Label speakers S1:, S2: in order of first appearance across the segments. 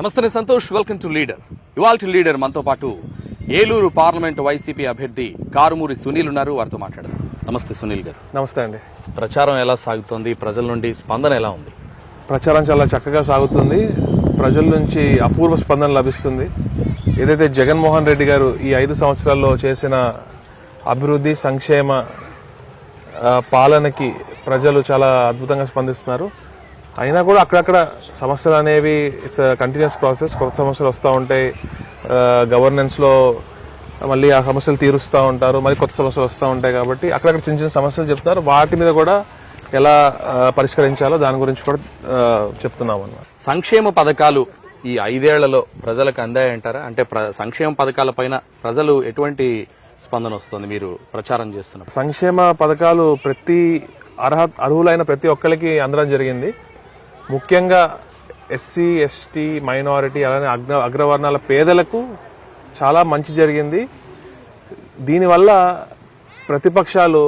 S1: నమస్తే Santosh, welcome to leader. ఇవాల్టి leader మనతో పాటు ఏలూరు పార్లమెంటు వైసీపీ అభ్యర్థి కారుమూరి సునీల్ ఉన్నారు. వారితో మాట్లాడదాం. నమస్తే సునీల్ గారు.
S2: నమస్తే అండి.
S1: ప్రచారం ఎలా సాగుతోంది? ప్రజల నుండి స్పందన ఎలా ఉంది?
S2: ప్రచారం చాలా చక్కగా సాగుతుంది. ప్రజల నుంచి అపూర్వ స్పందన లభిస్తుంది. ఏదైతే జగన్మోహన్ రెడ్డి గారు ఈ 5 సంవత్సరాల్లో చేసిన అభివృద్ధి సంక్షేమ పాలనకి ప్రజలు చాలా అద్భుతంగా స్పందిస్తున్నారు. అయినా కూడా అక్కడక్కడ సమస్యలు అనేవి ఇట్స్ కంటిన్యూస్ ప్రాసెస్. కొత్త సమస్యలు వస్తూ ఉంటాయి. గవర్నెన్స్లో మళ్ళీ ఆ సమస్యలు తీరుస్తూ ఉంటారు, మళ్ళీ కొత్త సమస్యలు వస్తూ ఉంటాయి. కాబట్టి అక్కడక్కడ చిన్న చిన్న సమస్యలు చెప్తున్నారు. వాటి మీద కూడా ఎలా పరిష్కరించాలో దాని గురించి కూడా చెప్తున్నాం అన్నమాట.
S1: సంక్షేమ పథకాలు ఈ 5 ఏళ్లలో ప్రజలకు అందాయంటారా? అంటే సంక్షేమ పథకాల పైన ప్రజలు ఎటువంటి స్పందన వస్తుంది మీరు ప్రచారం చేస్తున్నారు?
S2: సంక్షేమ పథకాలు అర్హులైన ప్రతి ఒక్కరికి అందడం జరిగింది. ముఖ్యంగా ఎస్సీ, ఎస్టీ, మైనారిటీ అలానే అగ్రవర్ణాల పేదలకు చాలా మంచి జరిగింది. దీనివల్ల ప్రతిపక్షాలు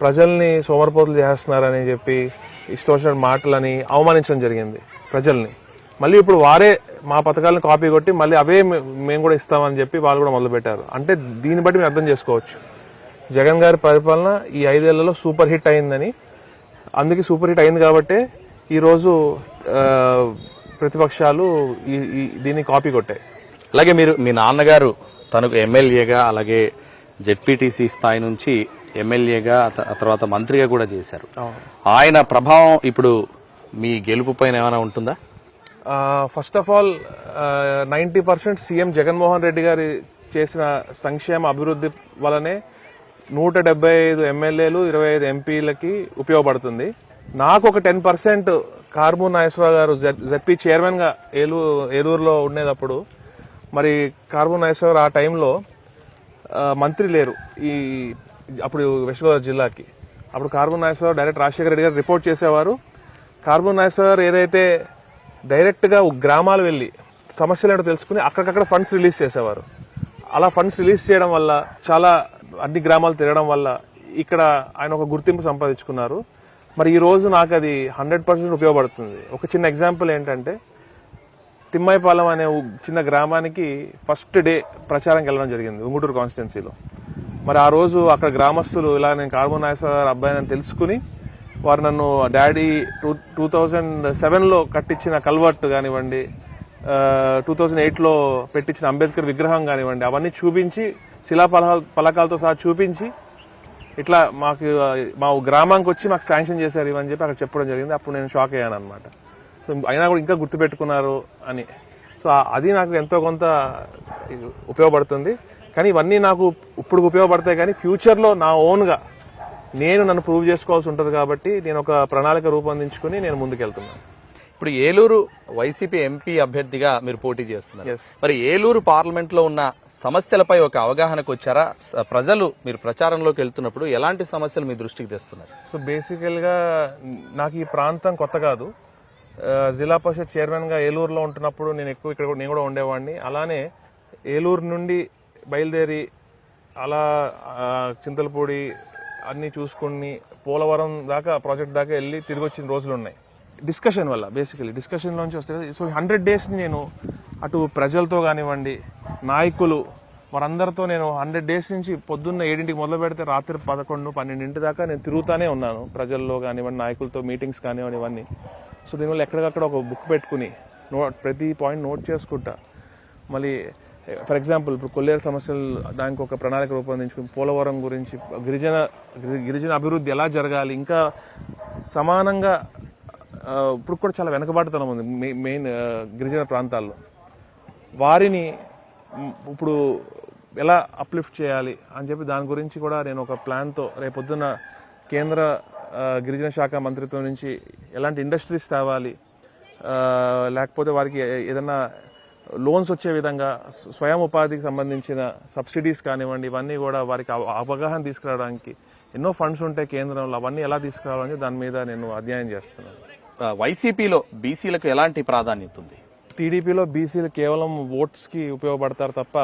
S2: ప్రజల్ని సోమరిపోతులు చేస్తున్నారని చెప్పి ఇష్టం వచ్చిన మాటలని అవమానించడం జరిగింది ప్రజల్ని. మళ్ళీ ఇప్పుడు వారే మా పథకాలను కాపీ కొట్టి మళ్ళీ అవే మేము కూడా ఇస్తామని చెప్పి వాళ్ళు కూడా మొదలుపెట్టారు. అంటే దీన్ని బట్టి మీరు అర్థం చేసుకోవచ్చు జగన్ గారి పరిపాలన ఈ 5 ఏళ్లలో సూపర్ హిట్ అయిందని. అందుకే సూపర్ హిట్ అయింది కాబట్టి ఈరోజు ప్రతిపక్షాలు దీన్ని కాపీ కొట్టాయి.
S1: అలాగే మీ నాన్నగారు తనకు ఎమ్మెల్యేగా అలాగే జెడ్పీటీసీ స్థాయి నుంచి ఎమ్మెల్యేగా తర్వాత మంత్రిగా కూడా చేశారు. ఆయన ప్రభావం ఇప్పుడు మీ గెలుపు పైన ఏమైనా ఉంటుందా?
S2: First of all 90% CM Jaganmohan Reddy గారి చేసిన సంక్షేమ అభివృద్ధి వలనే 175 ఎమ్మెల్యేలు 25 ఎంపీలకి ఉపయోగపడుతుంది. నాకు ఒక 10% కారుమూరి నాగేశ్వరరావు గారు జెడ్పీ చైర్మన్ గా ఏలూరులో ఉండేటప్పుడు, మరి కారుమూరి నాగేశ్వరరావు ఆ టైంలో మంత్రి లేరు అప్పుడు వెస్ట్ గోదావరి జిల్లాకి. అప్పుడు కారుమూరి నాగేశ్వరరావు డైరెక్ట్ రాజశేఖర రెడ్డి గారు రిపోర్ట్ చేసేవారు. కారుమూరి నాగేశ్వరరావు ఏదైతే డైరెక్ట్ గా గ్రామాలు వెళ్లి సమస్యలు ఏంటో తెలుసుకుని అక్కడికక్కడ ఫండ్స్ రిలీజ్ చేసేవారు. అలా ఫండ్స్ రిలీజ్ చేయడం వల్ల చాలా అన్ని గ్రామాలు తిరగడం వల్ల ఇక్కడ ఆయన ఒక గుర్తింపు సంపాదించుకున్నారు. మరి ఈ రోజు నాకు అది 100% ఉపయోగపడుతుంది. ఒక చిన్న ఎగ్జాంపుల్ ఏంటంటే, తిమ్మాయిపాలెం అనే చిన్న గ్రామానికి ఫస్ట్ డే ప్రచారంకి వెళ్ళడం జరిగింది ఉంగుటూరు కాన్స్టిట్యున్సీలో. మరి ఆ రోజు అక్కడ గ్రామస్తులు ఇలా నేను కారుమూరి నాగేశ్వరరావు గారు అబ్బాయిని తెలుసుకుని వారు నన్ను డాడీ 2007లో కట్టించిన కల్వర్ట్ కానివ్వండి, 2008లో పెట్టించిన అంబేద్కర్ విగ్రహం కానివ్వండి, అవన్నీ చూపించి శిలా పలకాలతో సహా చూపించి ఇట్లా మా గ్రామానికి వచ్చి మాకు శాంక్షన్ చేశారు ఇవని చెప్పి అక్కడ చెప్పడం జరిగింది. అప్పుడు నేను షాక్ అయ్యాను అనమాట. సో అయినా కూడా ఇంకా గుర్తుపెట్టుకున్నారు అని. సో అది నాకు ఎంతో కొంత ఉపయోగపడుతుంది. కానీ ఇవన్నీ నాకు ఇప్పుడు ఉపయోగపడతాయి, కానీ ఫ్యూచర్లో నా ఓన్గా నన్ను ప్రూవ్ చేసుకోవాల్సి ఉంటుంది. కాబట్టి నేను ఒక ప్రణాళిక రూపొందించుకుని నేను ముందుకెళ్తున్నాను.
S1: ఇప్పుడు ఏలూరు వైసీపీ ఎంపీ అభ్యర్థిగా మీరు పోటీ చేస్తున్నారు. మరి ఏలూరు పార్లమెంట్ లో ఉన్న సమస్యలపై ఒక అవగాహనకు వచ్చారా? ప్రజలు మీరు ప్రచారంలోకి వెళ్తున్నప్పుడు ఎలాంటి సమస్యలు మీ దృష్టికి తెస్తున్నారు?
S2: సో బేసికల్ గా నాకు ఈ ప్రాంతం కొత్త కాదు. జిల్లా పరిషత్ చైర్మన్ గా ఏలూరులో ఉంటున్నప్పుడు నేను కూడా ఉండేవాడిని. అలానే ఏలూరు నుండి బయలుదేరి అలా చింతలపూడి అన్ని చూసుకుని పోలవరం దాకా ప్రాజెక్ట్ దాకా వెళ్ళి తిరిగి వచ్చిన రోజులు ఉన్నాయి. డిస్కషన్ వల్ల డిస్కషన్ నుంచి వస్తుంది. సో 100 days నేను అటు ప్రజలతో కానివ్వండి, నాయకులు వారందరితో నేను 100 days నుంచి పొద్దున్న 7ంటికి మొదలు పెడితే రాత్రి 11, 12 దాకా నేను తిరుగుతానే ఉన్నాను. ప్రజల్లో కానివ్వండి, నాయకులతో మీటింగ్స్ కానివ్వండి, ఇవన్నీ. సో దీనివల్ల ఎక్కడికక్కడ ఒక బుక్ పెట్టుకుని ప్రతి పాయింట్ నోట్ చేసుకుంటా. మళ్ళీ ఫర్ ఎగ్జాంపుల్ ఇప్పుడు కొల్లేరు సమస్యలు దానికి ఒక ప్రణాళిక రూపొందించుకుని, పోలవరం గురించి, గిరిజన అభివృద్ధి ఎలా జరగాలి, ఇంకా సమానంగా ఇప్పుడు కూడా చాలా వెనుకబాటుతనం ఉంది మెయిన్ గిరిజన ప్రాంతాల్లో. వారిని ఇప్పుడు ఎలా అప్లిఫ్ట్ చేయాలి అని చెప్పి దాని గురించి కూడా నేను ఒక ప్లాన్తో రేపొద్దున కేంద్ర గిరిజన శాఖ మంత్రిత్వం నుంచి ఎలాంటి ఇండస్ట్రీస్ తేవాలి, లేకపోతే వారికి ఏదైనా లోన్స్ వచ్చే విధంగా స్వయం ఉపాధికి సంబంధించిన సబ్సిడీస్ కానివ్వండి, ఇవన్నీ కూడా వారికి అవగాహన తీసుకురావడానికి ఎన్నో ఫండ్స్ ఉంటాయి కేంద్రంలో, అవన్నీ ఎలా తీసుకురావాలని దాని మీద నేను అధ్యయనం చేస్తున్నాను.
S1: వైసీపీలో బీసీలకు ఎలాంటి ప్రాధాన్యత ఉంది?
S2: టీడీపీలో బీసీలు కేవలం ఓట్స్ కి ఉపయోగపడతారు తప్ప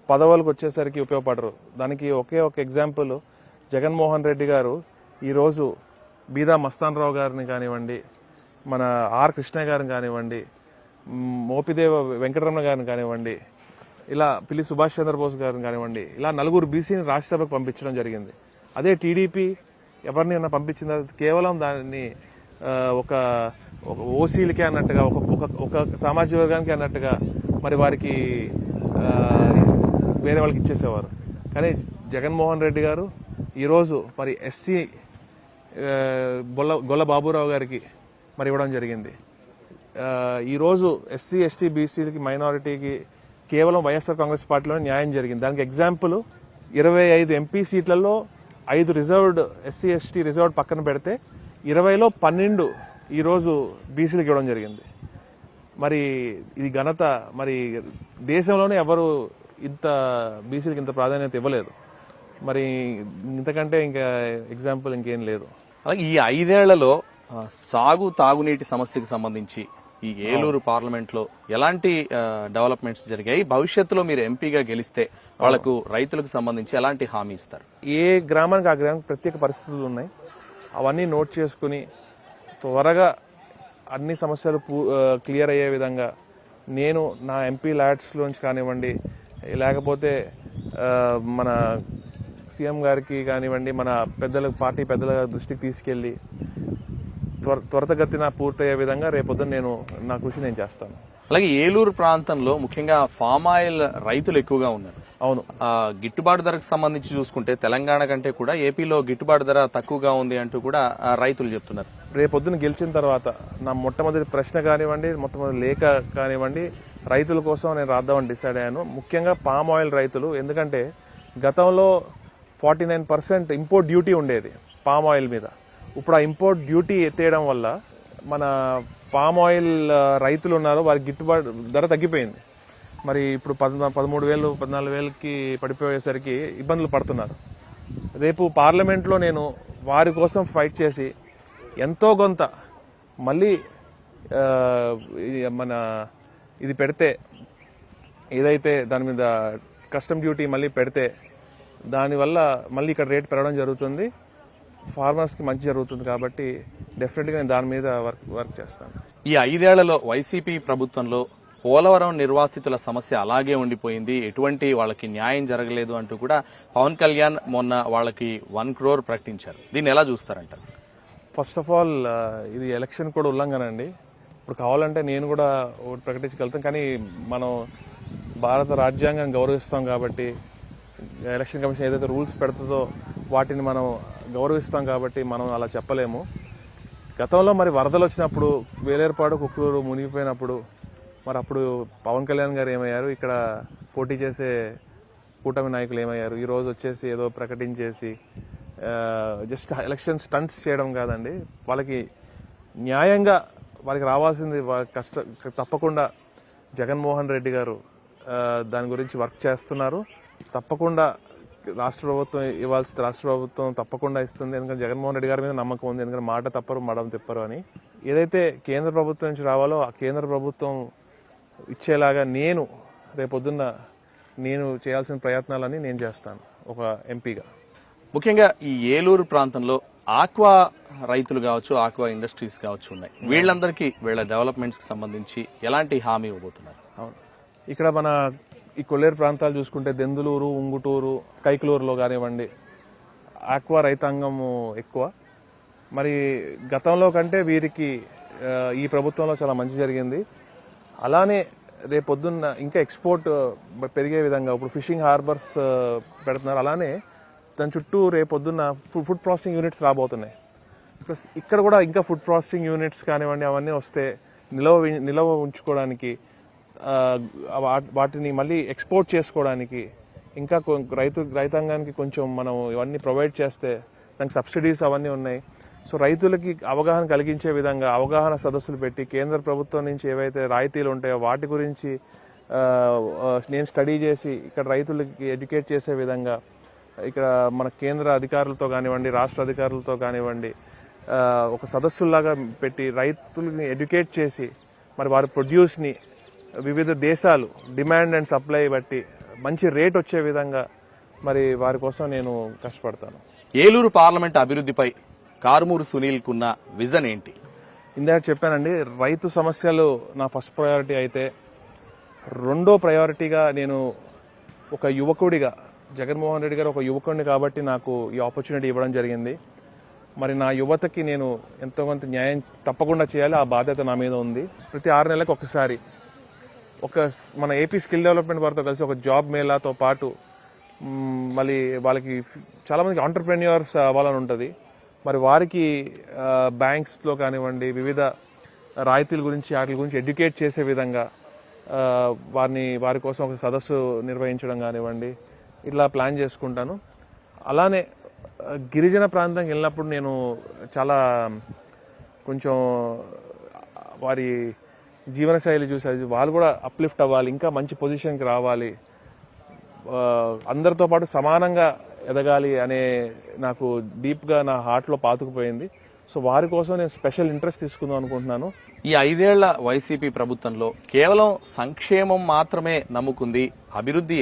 S2: పదవులకు వచ్చేసరికి ఉపయోగపడరు. దానికి ఒకే ఒక ఎగ్జాంపుల్, జగన్మోహన్ రెడ్డి గారు ఈరోజు బీదా మస్తాన్ రావు గారిని కానివ్వండి, మన ఆర్ కృష్ణ గారిని కానివ్వండి, మోపిదేవ వెంకటరమణ గారిని కానివ్వండి, ఇలా పిల్లి సుభాష్ చంద్రబోస్ గారిని కానివ్వండి, ఇలా నలుగురు బీసీని రాజ్యసభకు పంపించడం జరిగింది. అదే టీడీపీ ఎవరిని పంపించింది కేవలం దాన్ని ఒక ఓసీలకే అన్నట్టుగా, ఒక సామాజిక వర్గానికి అన్నట్టుగా మరి వారికి వేరే వాళ్ళకి ఇచ్చేసేవారు. కానీ జగన్మోహన్ రెడ్డి గారు ఈరోజు మరి ఎస్సీ గొల్ల బాబురావు గారికి మరి ఇవ్వడం జరిగింది. ఈరోజు ఎస్సీ ఎస్టీ బీసీలకి మైనారిటీకి కేవలం వైఎస్ఆర్ కాంగ్రెస్ పార్టీలోనే న్యాయం జరిగింది. దానికి ఎగ్జాంపుల్ 25 ఎంపీ సీట్లలో 5 రిజర్వ్డ్ ఎస్సీ ఎస్టీ రిజర్వ్డ్ పక్కన పెడితే 20లో 12 ఈరోజు బీసీలకు ఇవ్వడం జరిగింది. మరి ఇది ఘనత మరి దేశంలోనే ఎవరు ఇంత బీసీలకు ఇంత ప్రాధాన్యత ఇవ్వలేదు. మరి ఇంతకంటే ఇంకా ఎగ్జాంపుల్ ఇంకేం లేదు.
S1: అలాగే ఈ 5 ఏళ్లలో సాగు తాగునీటి సమస్యకు సంబంధించి ఈ ఏలూరు పార్లమెంట్ లో ఎలాంటి డెవలప్మెంట్స్ జరిగాయి? భవిష్యత్తులో మీరు ఎంపీగా గెలిస్తే వాళ్లకు రైతులకు సంబంధించి ఎలాంటి హామీ ఇస్తారు?
S2: ఏ గ్రామానికి ఆ గ్రామానికి ప్రత్యేక పరిస్థితులు ఉన్నాయి, అవన్నీ నోట్ చేసుకుని త్వరగా అన్ని సమస్యలు క్లియర్ అయ్యే విధంగా నేను నా ఎంపీ ల్యాడ్స్లోంచి కానివ్వండి, లేకపోతే మన సీఎం గారికి కానివ్వండి, మన పార్టీ పెద్దల దృష్టికి తీసుకెళ్లి త్వరితగతిన పూర్తయ్యే విధంగా రేపొద్దున నా కృషి నేను చేస్తాను.
S1: అలాగే ఏలూరు ప్రాంతంలో ముఖ్యంగా ఫామ్ ఆయిల్ రైతులు ఎక్కువగా ఉన్నారు.
S2: అవును.
S1: గిట్టుబాటు ధరకు సంబంధించి చూసుకుంటే తెలంగాణ కంటే కూడా ఏపీలో గిట్టుబాటు ధర తక్కువగా ఉంది అంటూ కూడా రైతులు చెప్తున్నారు.
S2: రేపొద్దున గెలిచిన తర్వాత నా మొట్టమొదటి ప్రశ్న కానివ్వండి, మొట్టమొదటి లేఖ కానివ్వండి, రైతుల కోసం నేను రాద్దామని డిసైడ్ అయ్యాను. ముఖ్యంగా పామ్ ఆయిల్ రైతులు. ఎందుకంటే గతంలో 49% ఇంపోర్ట్ డ్యూటీ ఉండేది పామ్ ఆయిల్ మీద. ఇప్పుడు ఆ ఇంపోర్ట్ డ్యూటీ ఎత్తేయడం వల్ల మన పామ్ ఆయిల్ రైతులు ఉన్నారు, వారికి గిట్టుబాటు ధర తగ్గిపోయింది. మరి ఇప్పుడు 13,000 14,000కి పడిపోయేసరికి ఇబ్బందులు పడుతున్నారు. రేపు పార్లమెంట్లో నేను వారి కోసం ఫైట్ చేసి ఎంతో కొంత మళ్ళీ మన ఇది పెడితే, ఏదైతే దాని మీద కస్టమ్ డ్యూటీ మళ్ళీ పెడితే దానివల్ల మళ్ళీ ఇక్కడ రేట్ పెరగడం జరుగుతుంది, ఫార్మర్స్కి మంచి జరుగుతుంది. కాబట్టి డెఫినెట్గా నేను దాని మీద వర్క్ చేస్తాను.
S1: ఈ 5 ఏళ్లలో వైసీపీ ప్రభుత్వంలో పోలవరం నిర్వాసితుల సమస్య అలాగే ఉండిపోయింది, ఎటువంటి వాళ్ళకి న్యాయం జరగలేదు అంటూ కూడా పవన్ కళ్యాణ్ మొన్న వాళ్ళకి 1 crore ప్రకటించారు. దీన్ని ఎలా చూస్తారంటారు?
S2: ఫస్ట్ ఆఫ్ ఆల్ ఇది ఎలక్షన్ కూడా ఉల్లంఘన అండి. ఇప్పుడు కావాలంటే నేను కూడా ఒకటి ప్రకటించగలుగుతాం, కానీ మనం భారత రాజ్యాంగాన్ని గౌరవిస్తాం కాబట్టి, ఎలక్షన్ కమిషన్ ఏదైతే రూల్స్ పెడుతుందో వాటిని మనం గౌరవిస్తాం కాబట్టి మనం అలా చెప్పలేము. గతంలో మరి వరదలు వచ్చినప్పుడు వేలేరుపాడు కుక్కూరు మునిగిపోయినప్పుడు మరి అప్పుడు పవన్ కళ్యాణ్ గారు ఏమయ్యారు, ఇక్కడ పోటీ చేసే కూటమి నాయకులు ఏమయ్యారు? ఈరోజు వచ్చేసి ఏదో ప్రకటించేసి జస్ట్ ఎలక్షన్ స్టంట్స్ చేయడం కాదండి. వాళ్ళకి న్యాయంగా వాళ్ళకి రావాల్సింది తప్పకుండా జగన్మోహన్ రెడ్డి గారు దాని గురించి వర్క్ చేస్తున్నారు. తప్పకుండా రాష్ట్ర ప్రభుత్వం ఇవ్వాల్సింది రాష్ట్ర ప్రభుత్వం తప్పకుండా ఇస్తుంది. ఎందుకంటే జగన్మోహన్ రెడ్డి గారి మీద నమ్మకం ఉంది. ఎందుకంటే మాట తప్పరు మడం తిప్పరు అని. ఏదైతే కేంద్ర ప్రభుత్వం నుంచి రావాలో ఆ కేంద్ర ప్రభుత్వం ఇచ్చేలాగా రేపొద్దున్న నేను చేయాల్సిన ప్రయత్నాలని నేను చేస్తాను ఒక ఎంపీగా.
S1: ముఖ్యంగా ఈ ఏలూరు ప్రాంతంలో ఆక్వా రైతులు కావచ్చు, ఆక్వా ఇండస్ట్రీస్ కావచ్చు ఉన్నాయి. వీళ్ళందరికీ వీళ్ళ డెవలప్మెంట్స్ కి సంబంధించి ఎలాంటి హామీ ఇవ్వబోతున్నారు?
S2: అవును, ఇక్కడ మన ఈ కొల్లేరు ప్రాంతాలు చూసుకుంటే దెందులూరు, ఉంగుటూరు, కైకలూరులో కానివ్వండి ఆక్వా రైతాంగము ఎక్కువ. మరి గతంలో కంటే వీరికి ఈ ప్రభుత్వంలో చాలా మంచి జరిగింది. అలానే రేపొద్దున్న ఇంకా ఎక్స్పోర్ట్ పెరిగే విధంగా ఇప్పుడు ఫిషింగ్ హార్బర్స్ పెడుతున్నారు. అలానే దాని చుట్టూ రేపొద్దున్న ఫుడ్ ప్రాసెసింగ్ యూనిట్స్ రాబోతున్నాయి. ఇక్కడ కూడా ఇంకా ఫుడ్ ప్రాసెసింగ్ యూనిట్స్ కానివ్వండి అవన్నీ వస్తే నిలవ ఉంచుకోవడానికి, వాటిని మళ్ళీ ఎక్స్పోర్ట్ చేసుకోవడానికి ఇంకా రైతాంగానికి కొంచెం మనం ఇవన్నీ ప్రొవైడ్ చేస్తే, దానికి సబ్సిడీస్ అవన్నీ ఉన్నాయి. సో రైతులకి అవగాహన కలిగించే విధంగా అవగాహన సదస్సులు పెట్టి కేంద్ర ప్రభుత్వం నుంచి ఏవైతే రాయితీలు ఉంటాయో వాటి గురించి నేను స్టడీ చేసి ఇక్కడ రైతులకి ఎడ్యుకేట్ చేసే విధంగా ఇక్కడ మన కేంద్ర అధికారులతో కానివ్వండి, రాష్ట్ర అధికారులతో కానివ్వండి ఒక సదస్సుల్లాగా పెట్టి రైతుల్ని ఎడ్యుకేట్ చేసి మరి వారి ప్రొడ్యూస్ని వివిధ దేశాలు డిమాండ్ అండ్ సప్లై బట్టి మంచి రేట్ వచ్చే విధంగా మరి వారి కోసం నేను కష్టపడతాను.
S1: ఏలూరు పార్లమెంట్ అభివృద్ధిపై కారుమూరు సునీల్ కున్న విజన్ ఏంటి?
S2: ఇందాక చెప్పానండి, రైతు సమస్యలు నా ఫస్ట్ ప్రయారిటీ అయితే, రెండో ప్రయారిటీగా నేను ఒక యువకుడిగా, జగన్మోహన్ రెడ్డి గారు ఒక యువకుడిని కాబట్టి నాకు ఈ ఆపర్చునిటీ ఇవ్వడం జరిగింది. మరి నా యువతకి నేను ఎంతో కొంత న్యాయం తప్పకుండా చేయాలి, ఆ బాధ్యత నా మీద ఉంది. ప్రతి 6 నెలలకు ఒకసారి మన ఏపీ స్కిల్ డెవలప్మెంట్ వారితో కలిసి ఒక జాబ్ మేళాతో పాటు మళ్ళీ వాళ్ళకి చాలామందికి ఆంటర్ప్రెన్యూర్స్ అవ్వాలని ఉంటుంది. మరి వారికి బ్యాంక్స్లో కానివ్వండి, వివిధ రాయితీల గురించి వాటి గురించి ఎడ్యుకేట్ చేసే విధంగా వారి కోసం ఒక సదస్సు నిర్వహించడం కానివ్వండి, ఇట్లా ప్లాన్ చేసుకుంటాను. అలానే గిరిజన ప్రాంతానికి వెళ్ళినప్పుడు నేను చాలా కొంచెం వారి జీవనశైలి చూసి వాళ్ళు కూడా అప్లిఫ్ట్ అవ్వాలి, ఇంకా మంచి పొజిషన్కి రావాలి, అందరితో పాటు సమానంగా ఎదగాలి అనే నాకు డీప్గా నా హార్ట్లో పాతుకుపోయింది. సో వారి కోసం నేను స్పెషల్ ఇంట్రెస్ట్ తీసుకుందాం అనుకుంటున్నాను.
S1: ఈ 5 ఏళ్ల వైసీపీ ప్రభుత్వంలో కేవలం సంక్షేమం మాత్రమే నమ్ముకుంది,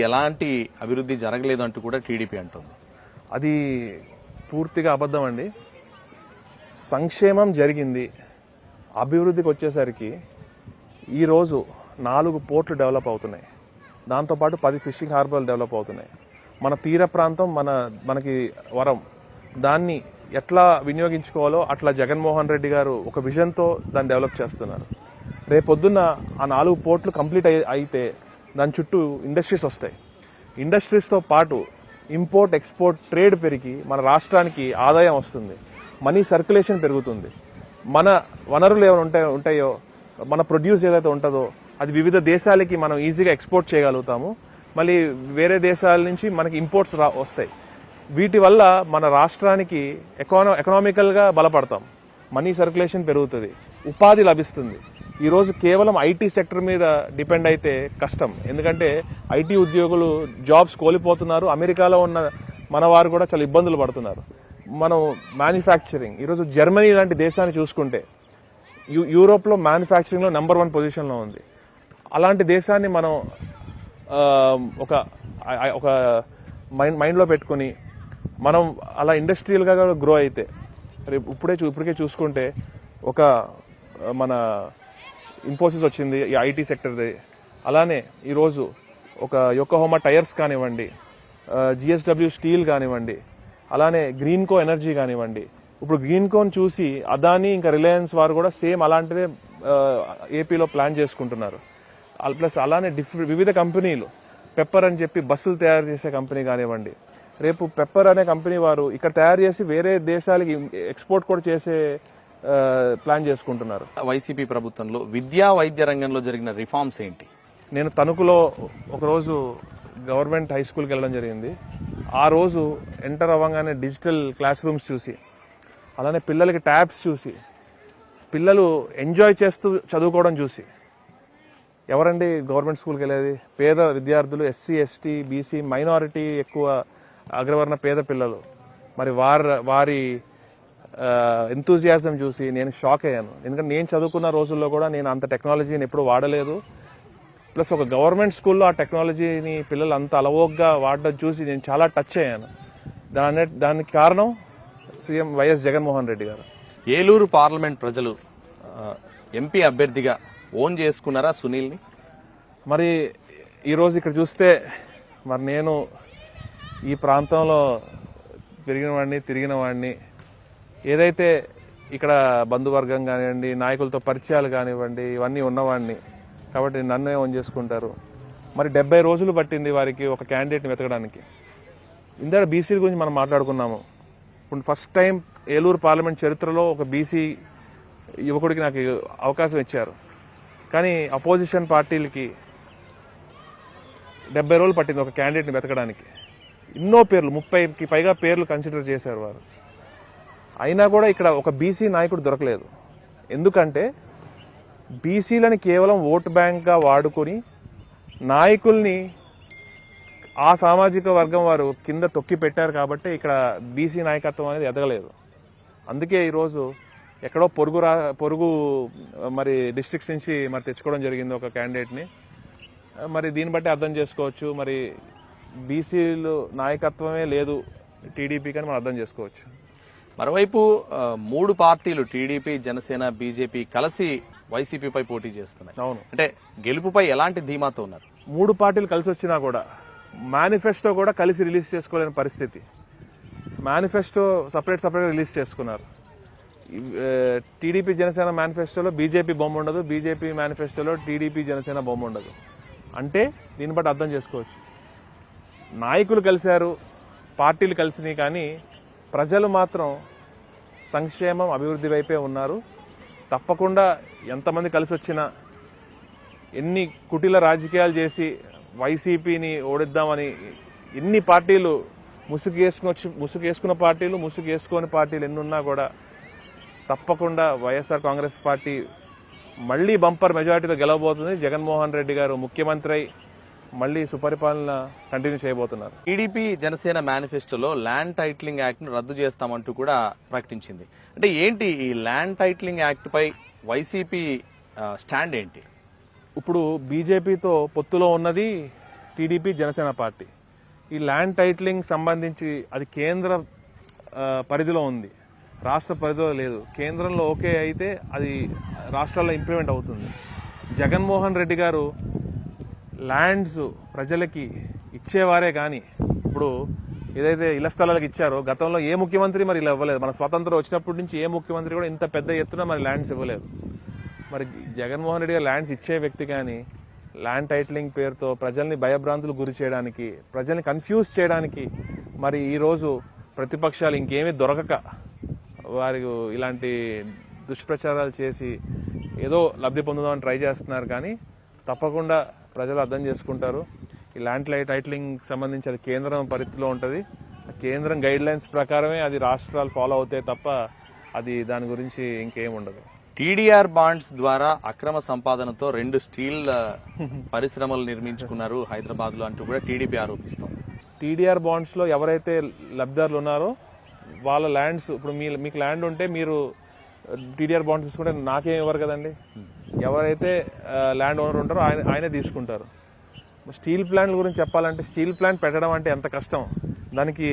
S1: ఎలాంటి అభివృద్ధి జరగలేదు అంటూ కూడా టీడీపీ అంటుంది.
S2: అది పూర్తిగా అబద్ధం అండి. సంక్షేమం జరిగింది. అభివృద్ధికి వచ్చేసరికి ఈరోజు 4 పోర్ట్లు డెవలప్ అవుతున్నాయి, దాంతోపాటు 10 ఫిషింగ్ హార్బర్లు డెవలప్ అవుతున్నాయి. మన తీర ప్రాంతం మనకి వరం, దాన్ని ఎట్లా వినియోగించుకోవాలో అట్లా జగన్మోహన్ రెడ్డి గారు ఒక విజన్తో దాన్ని డెవలప్ చేస్తున్నారు. రేపొద్దున్న ఆ 4 పోర్ట్లు కంప్లీట్ అయితే దాని చుట్టూ ఇండస్ట్రీస్ వస్తాయి. ఇండస్ట్రీస్తో పాటు ఇంపోర్ట్ ఎక్స్పోర్ట్ ట్రేడ్ పెరిగి మన రాష్ట్రానికి ఆదాయం వస్తుంది, మనీ సర్క్యులేషన్ పెరుగుతుంది. మన వనరులు ఏమైనా ఉంటాయో, మన ప్రొడ్యూస్ ఏదైతే ఉంటుందో అది వివిధ దేశాలకి మనం ఈజీగా ఎక్స్పోర్ట్ చేయగలుగుతాము. మళ్ళీ వేరే దేశాల నుంచి మనకి ఇంపోర్ట్స్ వస్తాయి. వీటి వల్ల మన రాష్ట్రానికి ఎకనామికల్గా బలపడతాం, మనీ సర్క్యులేషన్ పెరుగుతుంది, ఉపాధి లభిస్తుంది. ఈరోజు కేవలం ఐటీ సెక్టర్ మీద డిపెండ్ అయితే కష్టం, ఎందుకంటే ఐటీ ఉద్యోగులు జాబ్స్ కోల్పోతున్నారు. అమెరికాలో ఉన్న మన వారు కూడా చాలా ఇబ్బందులు పడుతున్నారు. మనం మ్యానుఫ్యాక్చరింగ్ ఈరోజు జర్మనీ లాంటి దేశాన్ని చూసుకుంటే యూరోప్లో మ్యానుఫ్యాక్చరింగ్లో నెంబర్ 1 పొజిషన్లో ఉంది. అలాంటి దేశాన్ని మనం ఒక మైండ్లో పెట్టుకుని మనం అలా ఇండస్ట్రియల్గా గ్రో అయితే, ఇప్పటికే చూసుకుంటే ఒక మన ఇన్ఫోసిస్ వచ్చింది ఈ ఐటీ సెక్టర్ది. అలానే ఈరోజు ఒక యొకోహోమా టైర్స్ కానివ్వండి, జిఎస్డబ్ల్యూ స్టీల్ కానివ్వండి, అలానే గ్రీన్కో ఎనర్జీ కానివ్వండి. ఇప్పుడు గ్రీన్కోని చూసి అదానీ ఇంకా రిలయన్స్ వారు కూడా సేమ్ అలాంటిదే ఏపీలో ప్లాన్ చేసుకుంటున్నారు. ప్లస్ అలానే వివిధ కంపెనీలు, పెప్పర్ అని చెప్పి బస్సులు తయారు చేసే కంపెనీ కానివ్వండి, రేపు పెప్పర్ అనే కంపెనీ వారు ఇక్కడ తయారు చేసి వేరే దేశాలకి ఎక్స్పోర్ట్ కూడా చేసే ప్లాన్ చేసుకుంటున్నారు.
S1: వైసీపీ ప్రభుత్వంలో విద్యా వైద్య రంగంలో జరిగిన రిఫార్మ్స్ ఏంటి?
S2: నేను తణుకులో ఒకరోజు గవర్నమెంట్ హై స్కూల్కి వెళ్ళడం జరిగింది. ఆ రోజు ఎంటర్ అవ్వగానే డిజిటల్ క్లాస్ రూమ్స్ చూసి, అలానే పిల్లలకి ట్యాబ్స్ చూసి, పిల్లలు ఎంజాయ్ చేస్తూ చదువుకోవడం చూసి, ఎవరండి గవర్నమెంట్ స్కూల్కి వెళ్ళేది? పేద విద్యార్థులు, ఎస్సీ ఎస్టీ బీసీ మైనారిటీ ఎక్కువ అగ్రవర్ణ పేద పిల్లలు. మరి వారి ఎంతూజియాజం చూసి నేను షాక్ అయ్యాను. ఎందుకంటే నేను చదువుకున్న రోజుల్లో కూడా నేను అంత టెక్నాలజీని ఎప్పుడు వాడలేదు. ప్లస్ ఒక గవర్నమెంట్ స్కూల్లో ఆ టెక్నాలజీని పిల్లలు అంత అలవోగ్గా వాడడం చూసి నేను చాలా టచ్ అయ్యాను. దానికి కారణం సీఎం వైఎస్ జగన్మోహన్ రెడ్డి గారు.
S1: ఏలూరు పార్లమెంట్ ప్రజలు ఎంపీ అభ్యర్థిగా ఓన్ చేసుకున్నారా సునీల్ని?
S2: మరి ఈరోజు ఇక్కడ చూస్తే మరి నేను ఈ ప్రాంతంలో తిరిగిన వాడిని, ఏదైతే ఇక్కడ బంధువర్గం కానివ్వండి, నాయకులతో పరిచయాలు కానివ్వండి, ఇవన్నీ ఉన్నవాడిని కాబట్టి నన్నే ఓన్ చేసుకుంటారు. మరి 70 రోజులు పట్టింది వారికి ఒక క్యాండిడేట్ని వెతకడానికి. ఇందాక బీసీల గురించి మనం మాట్లాడుకున్నాము. ఇప్పుడు ఫస్ట్ టైం ఏలూరు పార్లమెంట్ చరిత్రలో ఒక బీసీ యువకుడికి నాకు అవకాశం ఇచ్చారు. కానీ అపోజిషన్ పార్టీలకి 70 రోజులు పట్టింది ఒక క్యాండిడేట్ని వెతకడానికి. ఎన్నో పేర్లు, 30కి పైగా పేర్లు కన్సిడర్ చేశారు వారు. అయినా కూడా ఇక్కడ ఒక బీసీ నాయకుడు దొరకలేదు. ఎందుకంటే బీసీలని కేవలం ఓటు బ్యాంక్గా వాడుకొని నాయకుల్ని ఆ సామాజిక వర్గం వారు కింద తొక్కి పెట్టారు కాబట్టి ఇక్కడ బీసీ నాయకత్వం అనేది ఎదగలేదు. అందుకే ఈరోజు ఎక్కడో పొరుగు మరి డిస్ట్రిక్ట్స్ నుంచి మరి తెచ్చుకోవడం జరిగింది ఒక క్యాండిడేట్ని. మరి దీన్ని బట్టి అర్థం చేసుకోవచ్చు, మరి బీసీలు నాయకత్వమే లేదు టీడీపీకి అని మనం అర్థం చేసుకోవచ్చు.
S1: మరోవైపు 3 పార్టీలు టీడీపీ, జనసేన, బీజేపీ కలిసి వైసీపీపై పోటీ చేస్తున్నాయి.
S2: అవును.
S1: అంటే గెలుపుపై ఎలాంటి ధీమాతో ఉన్నారు?
S2: 3 పార్టీలు కలిసి వచ్చినా కూడా మేనిఫెస్టో కూడా కలిసి రిలీజ్ చేసుకోలేని పరిస్థితి. మేనిఫెస్టో సపరేట్ రిలీజ్ చేసుకున్నారు. టీడీపీ జనసేన మేనిఫెస్టోలో బీజేపీ బొమ్మ ఉండదు, బీజేపీ మేనిఫెస్టోలో టీడీపీ జనసేన బొమ్మ ఉండదు. అంటే దీన్ని బట్టి అర్థం చేసుకోవచ్చు, నాయకులు కలిశారు, పార్టీలు కలిసినాయి, కానీ ప్రజలు మాత్రం సంక్షేమం, అభివృద్ధి వైపే ఉన్నారు. తప్పకుండా ఎంతమంది కలిసి వచ్చినా, ఎన్ని కుటిల రాజకీయాలు చేసి వైసీపీని ఓడిద్దామని ఎన్ని పార్టీలు ముసుగేసుకున్న పార్టీలు, ముసుగేసుకోని పార్టీలు ఎన్నున్నా కూడా తప్పకుండా వైఎస్ఆర్ కాంగ్రెస్ పార్టీ మళ్లీ బంపర్ మెజారిటీలో గెలవబోతుంది. జగన్మోహన్ రెడ్డి గారు ముఖ్యమంత్రి అయి మళ్లీ సుపరిపాలన కంటిన్యూ చేయబోతున్నారు.
S1: టీడీపీ జనసేన మేనిఫెస్టోలో ల్యాండ్ టైటిలింగ్ యాక్ట్ ను రద్దు చేస్తామంటూ కూడా ప్రకటించింది. అంటే ఏంటి ఈ ల్యాండ్ టైటిలింగ్ యాక్ట్ పై వైసీపీ స్టాండ్ ఏంటి?
S2: ఇప్పుడు బీజేపీతో పొత్తులో ఉన్నది టీడీపీ జనసేన పార్టీ. ఈ ల్యాండ్ టైటిలింగ్ సంబంధించి అది కేంద్ర పరిధిలో ఉంది, రాష్ట్ర పరిధిలో లేదు. కేంద్రంలో ఓకే అయితే అది రాష్ట్రాల్లో ఇంప్లిమెంట్ అవుతుంది. జగన్మోహన్ రెడ్డి గారు ల్యాండ్స్ ప్రజలకి ఇచ్చేవారే కానీ ఇప్పుడు ఏదైతే ఇళ్ల స్థలాలకు ఇచ్చారో గతంలో ఏ ముఖ్యమంత్రి మరి ఇలా ఇవ్వలేదు. మన స్వతంత్రం వచ్చినప్పటి నుంచి ఏ ముఖ్యమంత్రి కూడా ఇంత పెద్ద ఎత్తున మరి ల్యాండ్స్ ఇవ్వలేదు. మరి జగన్మోహన్ రెడ్డి గారు ల్యాండ్స్ ఇచ్చే వ్యక్తి కానీ ల్యాండ్ టైటిలింగ్ పేరుతో ప్రజల్ని భయభ్రాంతులు గురి చేయడానికి, ప్రజల్ని కన్ఫ్యూజ్ చేయడానికి మరి ఈరోజు ప్రతిపక్షాలు ఇంకేమీ దొరకక వారు ఇలాంటి దుష్ప్రచారాలు చేసి ఏదో లబ్ధి పొందుదామని ట్రై చేస్తున్నారు. కానీ తప్పకుండా ప్రజలు అర్థం చేసుకుంటారు. ఈ ల్యాండ్ టైటిలింగ్ సంబంధించి అది కేంద్రం పరిధిలో ఉంటుంది. కేంద్రం గైడ్ లైన్స్ ప్రకారమే అది రాష్ట్రాలు ఫాలో అవుతాయి తప్ప అది దాని గురించి ఇంకేం ఉండదు.
S1: టీడీఆర్ బాండ్స్ ద్వారా అక్రమ సంపాదనతో 2 స్టీల్ పరిశ్రమలు నిర్మించుకున్నారు హైదరాబాద్ లో అంటూ కూడా టీడీపీ ఆరోపిస్తాం.
S2: టీడీఆర్ బాండ్స్ లో ఎవరైతే లబ్ధిదారులు ఉన్నారో వాళ్ళ ల్యాండ్స్, ఇప్పుడు మీకు ల్యాండ్ ఉంటే మీరు టీడీఆర్ బాండ్స్ తీసుకుంటే నాకేం ఇవ్వరు కదండి. ఎవరైతే ల్యాండ్ ఓనర్ ఉంటారో ఆయనే తీసుకుంటారు. స్టీల్ ప్లాంట్ల గురించి చెప్పాలంటే స్టీల్ ప్లాంట్ పెట్టడం అంటే ఎంత కష్టం. దానికి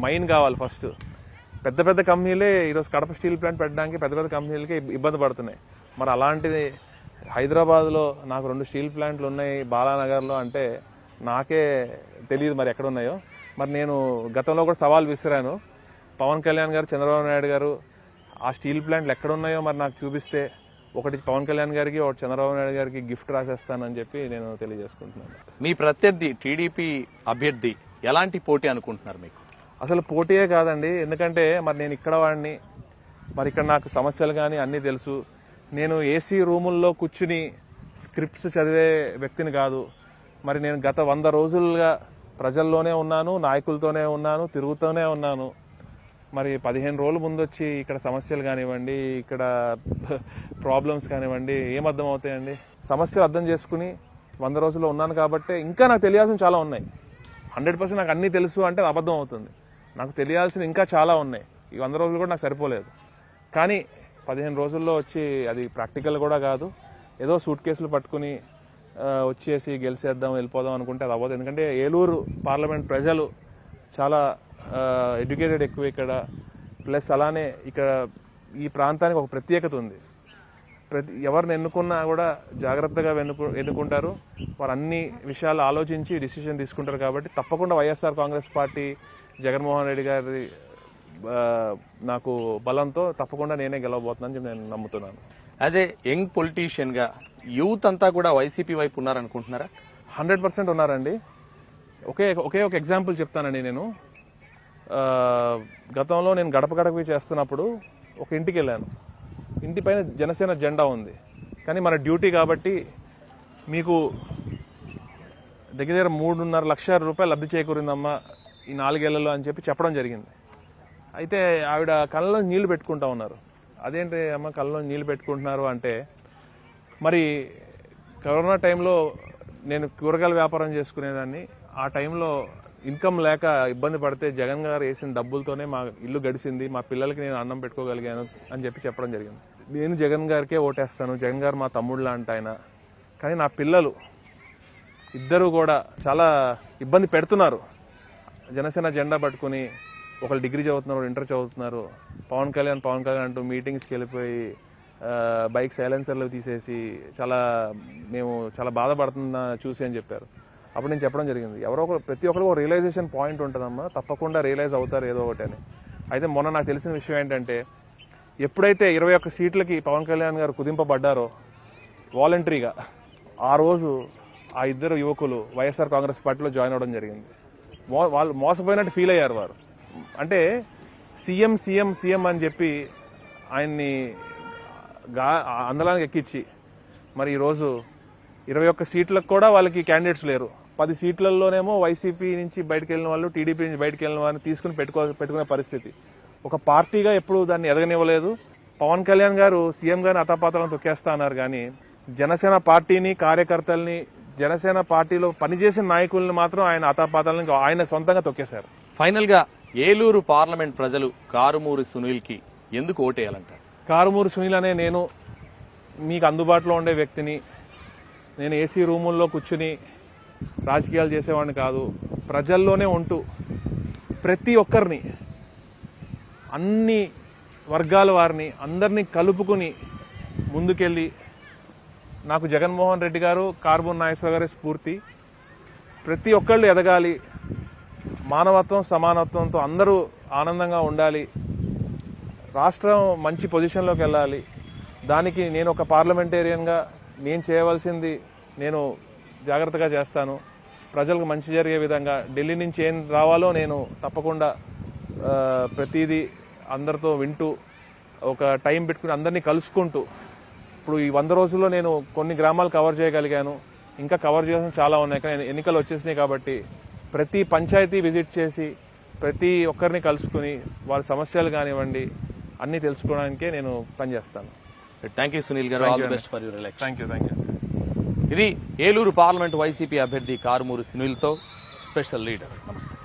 S2: మైన్ కావాలి ఫస్ట్. పెద్ద పెద్ద కంపెనీలే ఈరోజు కడప స్టీల్ ప్లాంట్ పెట్టడానికి పెద్ద పెద్ద కంపెనీలకి ఇబ్బంది పడుతున్నాయి. మరి అలాంటిది హైదరాబాద్లో నాకు 2 స్టీల్ ప్లాంట్లు ఉన్నాయి బాలానగర్లో అంటే నాకే తెలియదు మరి ఎక్కడ ఉన్నాయో. మరి నేను గతంలో కూడా సవాల్ విసిరాను, పవన్ కళ్యాణ్ గారు, చంద్రబాబు నాయుడు గారు ఆ స్టీల్ ప్లాంట్లు ఎక్కడ ఉన్నాయో మరి నాకు చూపిస్తే ఒకటి పవన్ కళ్యాణ్ గారికి, ఒకటి చంద్రబాబు నాయుడు గారికి గిఫ్ట్ రాసేస్తానని చెప్పి నేను తెలియజేసుకుంటున్నాను.
S1: మీ ప్రత్యర్థి టీడీపీ అభ్యర్థి ఎలాంటి పోటీ అనుకుంటున్నారు? మీకు
S2: అసలు పోటీయే కాదండి. ఎందుకంటే మరి నేను ఇక్కడ వాడిని, మరి ఇక్కడ నాకు సమస్యలు కానీ అన్నీ తెలుసు. నేను ఏసీ రూముల్లో కూర్చుని స్క్రిప్ట్స్ చదివే వ్యక్తిని కాదు. మరి నేను గత 100 రోజులుగా ప్రజల్లోనే ఉన్నాను, నాయకులతోనే ఉన్నాను, తిరుగుతూనే ఉన్నాను. మరి 15 రోజుల ముందు వచ్చి ఇక్కడ సమస్యలు కానివ్వండి, ఇక్కడ ప్రాబ్లమ్స్ కానివ్వండి ఏమర్థం అవుతాయండి? సమస్యలు అర్థం చేసుకుని 100 రోజుల్లో ఉన్నాను కాబట్టి ఇంకా నాకు తెలియాల్సిన చాలా ఉన్నాయి. 100% నాకు అన్నీ తెలుసు అంటే అబద్ధం అవుతుంది. నాకు తెలియాల్సిన ఇంకా చాలా ఉన్నాయి. ఈ 100 రోజులు కూడా నాకు సరిపోలేదు. కానీ 15 రోజుల్లో వచ్చి అది ప్రాక్టికల్ కూడా కాదు. ఏదో సూట్ కేసులు పట్టుకుని వచ్చేసి గెలిచేద్దాం వెళ్ళిపోదాం అనుకుంటే అది అవ్వదు. ఎందుకంటే ఏలూరు పార్లమెంట్ ప్రజలు చాలా ఎడ్యుకేటెడ్ ఎక్కువ ఇక్కడ. ప్లస్ అలానే ఇక్కడ ఈ ప్రాంతానికి ఒక ప్రత్యేకత ఉంది. ఎవరిని ఎన్నుకున్నా కూడా జాగ్రత్తగా ఎన్నుకుంటారు. వారు అన్ని విషయాలు ఆలోచించి డిసిషన్ తీసుకుంటారు. కాబట్టి తప్పకుండా వైఎస్ఆర్ కాంగ్రెస్ పార్టీ, జగన్మోహన్ రెడ్డి గారి నాకు బలంతో తప్పకుండా నేనే గెలవబోతున్నానని చెప్పి నేను నమ్ముతున్నాను.
S1: యాజ్ ఏ యంగ్ పొలిటీషియన్ గా యూత్ అంతా కూడా వైసీపీ వైపు ఉన్నారనుకుంటున్నారా?
S2: 100% ఉన్నారండి. ఒకే ఒక ఎగ్జాంపుల్ చెప్తానండి. నేను గతంలో నేను గడప గడపకి చేస్తున్నప్పుడు ఒక ఇంటికి వెళ్ళాను. ఇంటి పైన జనసేన జెండా ఉంది. కానీ మన డ్యూటీ కాబట్టి మీకు దగ్గర 3.5 లక్షల రూపాయలు లబ్ధి చేకూరిందమ్మా ఈ 4 ఏళ్లలో అని చెప్పి చెప్పడం జరిగింది. అయితే ఆవిడ కళ్ళలో నీళ్లు పెట్టుకుంటా ఉన్నారు. అదేంటి అమ్మ కళ్ళలో నీళ్లు పెట్టుకుంటున్నారు అంటే, మరి కరోనా టైంలో నేను కూరగాయల వ్యాపారం చేసుకునేదాన్ని. ఆ టైంలో ఇన్కమ్ లేక ఇబ్బంది పడితే జగన్ గారు వేసిన డబ్బులతోనే మా ఇల్లు గడిచింది, మా పిల్లలకి నేను అన్నం పెట్టుకోగలిగాను అని చెప్పి చెప్పడం జరిగింది. నేను జగన్ గారికే ఓటేస్తాను, జగన్ గారు మా తమ్ముళ్ళ అంటే ఆయన. కానీ నా పిల్లలు ఇద్దరు కూడా చాలా ఇబ్బంది పెడుతున్నారు. జనసేన జెండా పట్టుకుని ఒకళ్ళు డిగ్రీ చదువుతున్నారు, ఇంటర్ చదువుతున్నారు. పవన్ కళ్యాణ్ అంటూ మీటింగ్స్కి వెళ్ళిపోయి బైక్ సైలెన్సర్లు తీసేసి మేము చాలా బాధపడుతున్నా చూసి అని చెప్పారు. అప్పుడు నేను చెప్పడం జరిగింది, ప్రతి ఒక్కరికి ఒక రియలైజేషన్ పాయింట్ ఉంటుందమ్మా, తప్పకుండా రియలైజ్ అవుతారు ఏదో ఒకటి అని. అయితే మొన్న నాకు తెలిసిన విషయం ఏంటంటే, ఎప్పుడైతే 21 సీట్లకి పవన్ కళ్యాణ్ గారు కుదింపబడ్డారో వాలంటరీగా, ఆ రోజు ఆ ఇద్దరు యువకులు వైఎస్ఆర్ కాంగ్రెస్ పార్టీలో జాయిన్ అవ్వడం జరిగింది. వాళ్ళు మోసపోయినట్టు ఫీల్ అయ్యారు వారు. అంటే సీఎం సీఎం సీఎం అని చెప్పి ఆయన్ని అందలానికి ఎక్కించి మరి ఈరోజు 21 సీట్లకు కూడా వాళ్ళకి క్యాండిడేట్స్ లేరు. 10 సీట్లలోనేమో వైసీపీ నుంచి బయటకు వెళ్ళిన వాళ్ళు, టీడీపీ నుంచి బయటకు వెళ్ళిన వారిని తీసుకుని పెట్టుకునే పరిస్థితి. ఒక పార్టీగా ఎప్పుడు దాన్ని ఎదగనివ్వలేదు. పవన్ కళ్యాణ్ గారు సీఎం గారిని అతాపాతాలను తొక్కేస్తా అన్నారు, కానీ జనసేన పార్టీని, కార్యకర్తల్ని, జనసేన పార్టీలో పనిచేసిన నాయకుల్ని మాత్రం ఆయన అతాపాతాలను ఆయన సొంతంగా తొక్కేశారు.
S1: ఫైనల్ గా ఏలూరు పార్లమెంట్ ప్రజలు కారుమూరి సునీల్ కి ఎందుకు ఓటేయాలంటారు?
S2: కారుమూరి సునీల్ అనే నేను మీకు అందుబాటులో ఉండే వ్యక్తిని. నేను ఏసీ రూముల్లో కూర్చుని రాజకీయాలు చేసేవాడిని కాదు. ప్రజల్లోనే ఉంటూ ప్రతి ఒక్కరిని, అన్ని వర్గాల వారిని అందరినీ కలుపుకుని ముందుకెళ్ళి, నాకు జగన్మోహన్ రెడ్డి గారు, కార్బన్ నాగేశ్వర గారి స్ఫూర్తి. ప్రతి ఒక్కళ్ళు ఎదగాలి, మానవత్వం సమానత్వంతో అందరూ ఆనందంగా ఉండాలి, రాష్ట్రం మంచి పొజిషన్లోకి వెళ్ళాలి. దానికి నేను ఒక పార్లమెంటేరియన్గా నేను చేయవలసింది నేను జాగ్రత్తగా చేస్తాను. ప్రజలకు మంచి జరిగే విధంగా ఢిల్లీ నుంచి ఏం రావాలో నేను తప్పకుండా ప్రతిదీ అందరితో వింటూ, ఒక టైం పెట్టుకుని అందరినీ కలుసుకుంటూ, ఇప్పుడు ఈ 100 రోజుల్లో నేను కొన్ని గ్రామాలు కవర్ చేయగలిగాను. ఇంకా కవర్ చేయాల్సిన చాలా ఉన్నాయి, కానీ ఎన్నికలు వచ్చేసినాయి కాబట్టి ప్రతి పంచాయతీ విజిట్ చేసి ప్రతి ఒక్కరిని కలుసుకుని వాళ్ళ సమస్యలు కానివ్వండి అన్నీ తెలుసుకోవడానికే నేను పనిచేస్తాను.
S1: థ్యాంక్ యూ సునీల్ గారు, all the best for your election.
S2: Thank you.
S1: ఇది ఏలూరు పార్లమెంట్ వైసీపీ అభ్యర్థి కారుమూరి సునీల్తో స్పెషల్ లీడర్. నమస్తే.